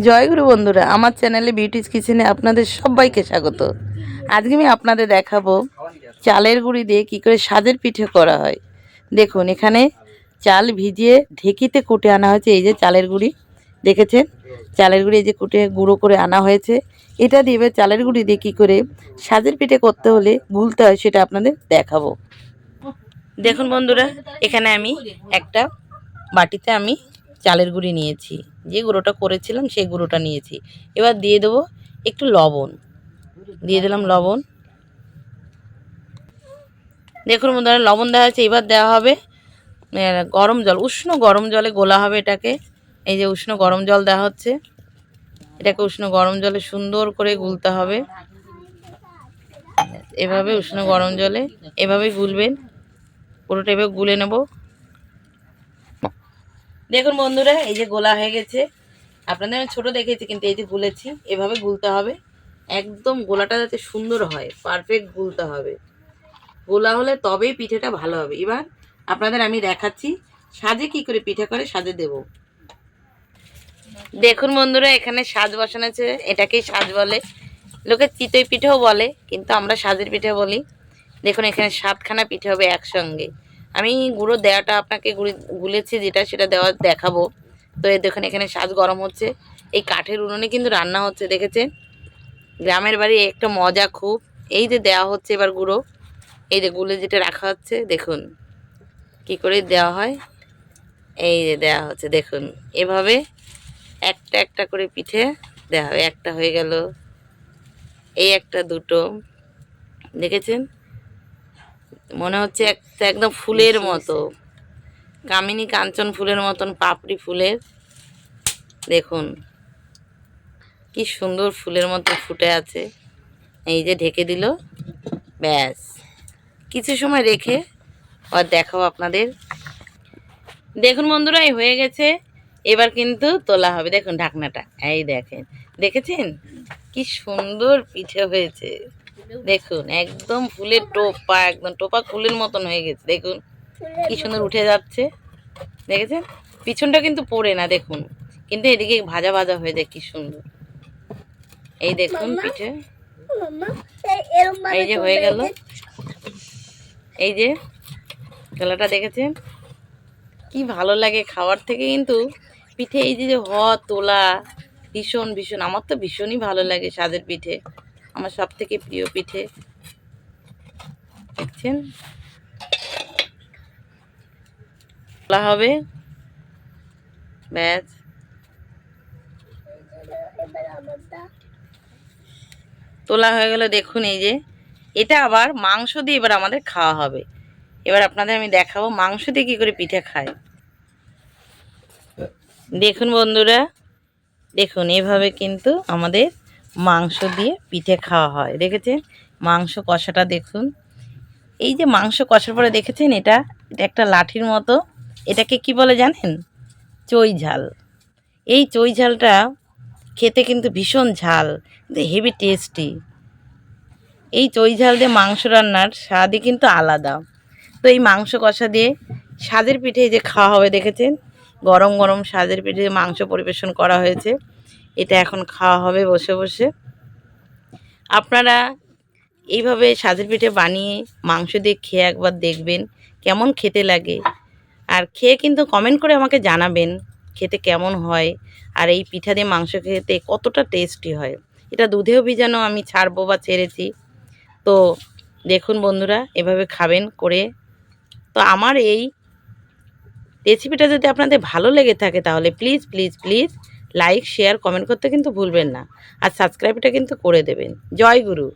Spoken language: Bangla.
জয়গুরু বন্ধুরা, আমার চ্যানেলে বিউটিস কিচেনে আপনাদের সবাইকে স্বাগত। আজকে আমি আপনাদের দেখাবো চালের গুঁড়ি দিয়ে কী করে সাজের পিঠে করা হয়। দেখুন, এখানে চাল ভিজিয়ে ঢেকিতে কুটে আনা হয়েছে। এই যে চালের গুঁড়ি দেখেছেন, চালের গুঁড়ি এই যে কুটে গুঁড়ো করে আনা হয়েছে। এটা দিয়ে চালের গুঁড়ি দিয়ে কী করে সাজের পিঠে করতে হলে গুলতে হয় সেটা আপনাদের দেখাবো। দেখুন বন্ধুরা, এখানে আমি একটা বাটিতে আমি চালের গুঁড়ি নিয়েছি, যে গুঁড়োটা করেছিলাম সেই গুঁড়োটা নিয়েছি। এবার দিয়ে দেবো একটু লবণ, দিয়ে দিলাম লবণ। দেখুন বন্ধুরা, লবণ দেওয়া হয়েছে। এবার দেওয়া হবে গরম জল, উষ্ণ গরম জলে গোলা হবে এটাকে। এই যে উষ্ণ গরম জল দেওয়া হচ্ছে, এটাকে উষ্ণ গরম জলে সুন্দর করে গুলতে হবে। এভাবে উষ্ণ গরম জলে এভাবেই গুলবেন, পুরোটা এভাবে গুলে নেব। দেখুন বন্ধুরা, এই যে গোলা হয়ে গেছে। আপনাদের আমি ছোটো দেখেছি, কিন্তু এই যে গুলেছি, এভাবে গুলতে হবে। একদম গোলাটা যাতে সুন্দর হয়, পারফেক্ট গুলতে হবে। গোলা হলে তবেই পিঠেটা ভালো হবে। এবার আপনাদের আমি দেখাচ্ছি সাজে কি করে পিঠে করে সাজে দেব। দেখুন বন্ধুরা, এখানে সাজ বসানো আছে, এটাকেই সাজ বলে। লোকে চিতই পিঠেও বলে, কিন্তু আমরা সাজের পিঠে বলি। দেখুন, এখানে 7খানা পিঠে হবে একসঙ্গে। আমি গুঁড়ো দেওয়াটা আপনাকে গুলেছি যেটা, সেটা দেখাবো। তো এই দেখুন, এখানে সাজ গরম হচ্ছে। এই কাঠের উনুনে কিন্তু রান্না হচ্ছে, দেখেছেন। গ্রামের বাড়ি একটা মজা খুব। এই যে দেওয়া হচ্ছে এবার গুঁড়ো, এই যে গুলে যেটা রাখা হচ্ছে, দেখুন কি করে দেওয়া হয়। এই যে দেওয়া হচ্ছে, দেখুন এভাবে একটা একটা করে পিঠে দেওয়া হবে। একটা হয়ে গেল, এই একটা, দুটো, দেখেছেন। মনে হচ্ছে একটা একদম ফুলের মতো, কামিনী কাঞ্চন ফুলের মতন পাপড়ি ফুলের। দেখুন কি সুন্দর ফুলের মতো ফুটে আছে। এই যে ঢেকে দিল, ব্যাস কিছু সময় রেখে আর দেখাবো আপনাদের। দেখুন বন্ধুরা, এই হয়ে গেছে। এবার কিন্তু তোলা হবে। দেখুন ঢাকনাটা, এই দেখেন, দেখেছেন কি সুন্দর পিঠে হয়েছে। দেখুন একদম ফুলের টোপা, একদম টোপা ফুলের মতন হয়ে গেছে। দেখুন কি সুন্দর উঠে যাচ্ছে, দেখেছেন। পিছনটা কিন্তু পড়ে না, দেখুন, কিন্তু এদিকে ভাজা ভাজা হয়ে যায় কি সুন্দর। এই দেখুন পিঠে, এই যে হয়ে গেল। এই যে গলাটা দেখেছেন, কি ভালো লাগে খাওয়ার থেকে কিন্তু পিঠে। এই যে তোলা ভীষণ ভীষণ, আমার তো ভীষণই ভালো লাগে সাজের পিঠে, আমার সব থেকে প্রিয় পিঠে। দেখছেন তোলা হবে, ব্যাস তোলা হয়ে গেল। দেখুন এই যে এটা আবার মাংস দিয়ে এবার আমাদের খাওয়া হবে। এবার আপনাদের আমি দেখাবো মাংস দিয়ে কী করে পিঠে খায়। দেখুন বন্ধুরা, দেখুন এভাবে কিন্তু আমাদের মাংস দিয়ে পিঠে খাওয়া হয়, দেখেছেন। মাংস কষাটা দেখুন, এই যে মাংস কষার পরে দেখেছেন এটা একটা লাঠির মতো, এটাকে কি বলে জানেন? চই ঝাল। এই চই ঝালটা খেতে কিন্তু ভীষণ ঝাল, হেভি টেস্টি। এই চই ঝাল দিয়ে মাংস রান্নার স্বাদই কিন্তু আলাদা। তো এই মাংস কষা দিয়ে সাজের পিঠে যে খাওয়া হবে, দেখেছেন গরম গরম সাজের পিঠে মাংস পরিবেশন করা হয়েছে। এটা এখন খাওয়া হবে বসে বসে। আপনারা এইভাবে সাজের পিঠে বানিয়ে মাংস দিয়ে খেয়ে একবার দেখবেন কেমন খেতে লাগে। আর খেয়ে কিন্তু কমেন্ট করে আমাকে জানাবেন খেতে কেমন হয়, আর এই পিঠা দিয়ে মাংস খেতে কতটা টেস্টি হয়। এটা দুধেও ভিজানো আমি ছাড়বো বা ছেড়েছি। তো দেখুন বন্ধুরা, এভাবে খাবেন করে। তো আমার এই রেসিপিটা যদি আপনাদের ভালো লেগে থাকে তাহলে please please please like share comment করতে কিন্তু ভুলবেন না, আর সাবস্ক্রাইবটা কিন্তু করে দেবেন। জয় গুরু।